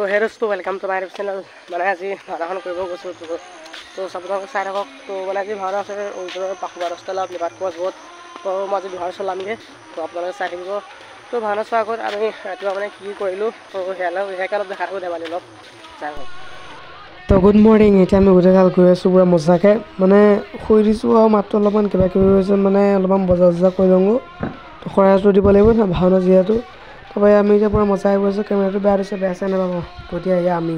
তো হেৰছটো welcome to my YouTube channel. মানে আজি ভাওনাখন কৰিব গৈছোঁ তো আপোনালোকে চাই থাকক। তো মানে আজি ভাওনা আছে অৰুণাচলৰ পাখুৱাৰস্থলত নিবাত কোচ বহুত। তো মই আজি ভাওনা চলামগৈ, তো আপোনালোকে চাই থাকিব। তো ভাওনা চোৱাৰ আগত আমি ৰাতিপুৱা মানে কি কৰিলোঁ তো সেয়াকে অলপ দেখা থাকোঁ ধেমালি অলপ চাই থাকক। তো গুড মৰ্ণিং। এতিয়া আমি গোটেইগাল গৈ আছোঁ পূৰা মজাকৈ, মানে শুই দিছোঁ আৰু মাত্ৰ অলপমান কিবা কিবি হৈছে, মানে অলপমান বজাৰ চজাৰ কৰি লওঁগৈ। তো শৰাইটো দিব লাগিব ন ভাওনা যিহেতু। তাৰপৰা আমি এতিয়া পূৰা মজাই গৈছোঁ। কেমেৰাটো বেয়া দিছে, বেয়া চাই নাপাব। তো এতিয়া এয়া আমি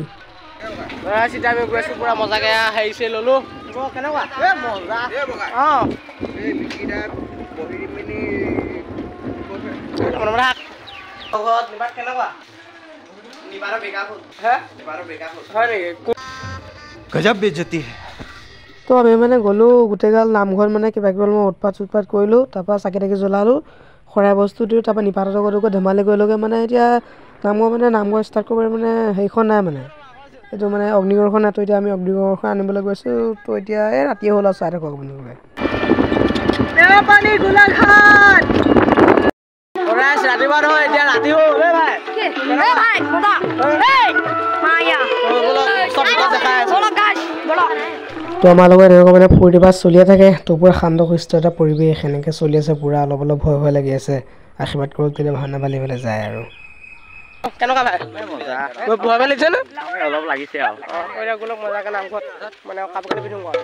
চিধা আমি গৈ আছোঁ পূৰা মজাকৈ হেৰি চেৰি ল'লোঁ। কেনেকুৱা মজা অঁ गजब बेइज्जती है। তো আমি মানে গ'লোঁ গোটেইগাল নামঘৰত, মানে কিবা কিবি অলপমান উৎপাত চুৎপাত কৰিলোঁ। তাৰপৰা চাকি তাকি জ্বলালোঁ, শৰাই বস্তু দিওঁ, তাৰপৰা নিপাতৰ লগতো ধেমালি কৰিলোঁগৈ। মানে এতিয়া নামঘৰ ষ্টাৰ্ট কৰিব মানে সেইখন নাই, মানে এইটো মানে অগ্নিগড়খন নাই। তো এতিয়া আমি অগ্নিগড়খন আনিবলৈ গৈছোঁ। তো এতিয়া এই ৰাতিয়ে হ'ল আৰু চাই থাকক আপোনালোকে। ৰাতিপুৱা নহয়, এতিয়া ৰাতি হ'ল ভাই। তো আমাৰ লগত এনেকুৱা মানে ফূৰ্তি বাছ চলিয়ে থাকে। তো পূৰা শান্ত সুস্থ এটা পৰিৱেশ এনেকৈ চলি আছে পূৰা। অলপ অলপ ভয় ভয় লাগি আছে। আশীৰ্বাদ কৰোঁ তেতিয়া ভাওনা বালিবলৈ যায় আৰু। কেনেকুৱা ভাই ভয় ভয় লাগিছে নে? অলপ লাগিছে আৰু গ'লক মজাকৈ নামঘৰত মানে কাপোৰ কানি পিন্ধো আৰু।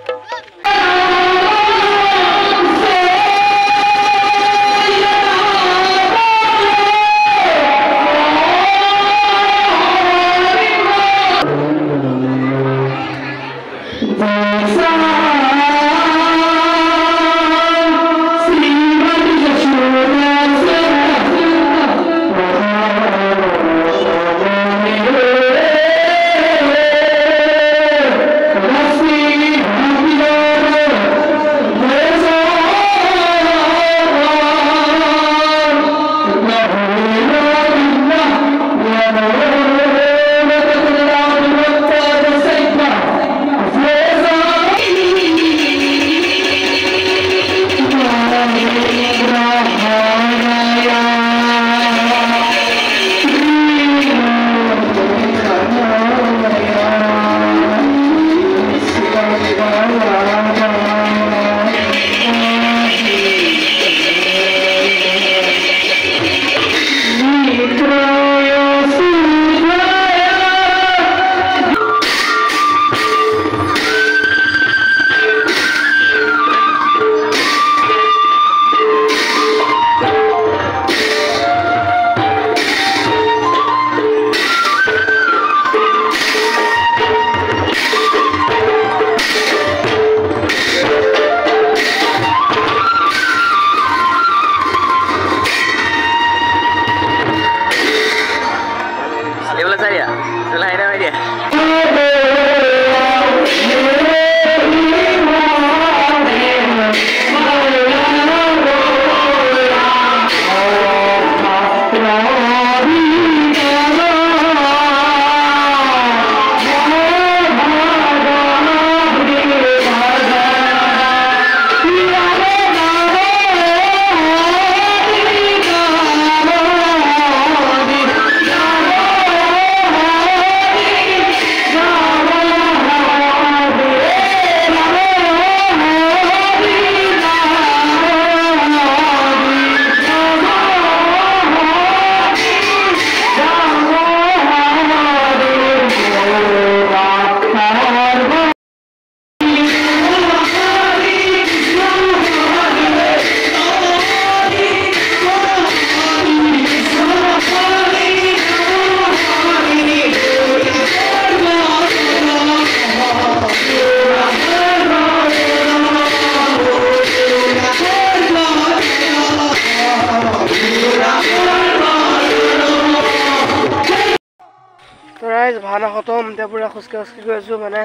ভাওনা খতম। এতিয়া পূৰা খোজকাঢ়ি গৈ আছোঁ, মানে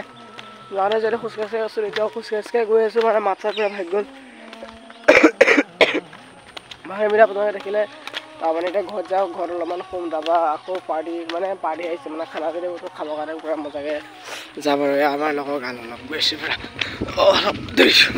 যাওঁতে যদি খোজকাঢ়ি আছোঁ এতিয়াও খোজকাঢ়ি গৈ আছোঁ। মানে মাত চাত পূৰা ভাগি গ'ল। ভাইবিলাক আপোনালোকে দেখিলে। তাৰমানে এতিয়া ঘৰত যাওঁ, ঘৰত অলপমান শুম, তাৰপৰা আকৌ পাৰ্টি আহিছে, মানে খানা যদি খাবৰ কাৰণে পূৰা মজাকৈ যাম আৰু আমাৰ লগৰ গান অলপ গৈছে পূৰা অলপ দেৰিছোঁ।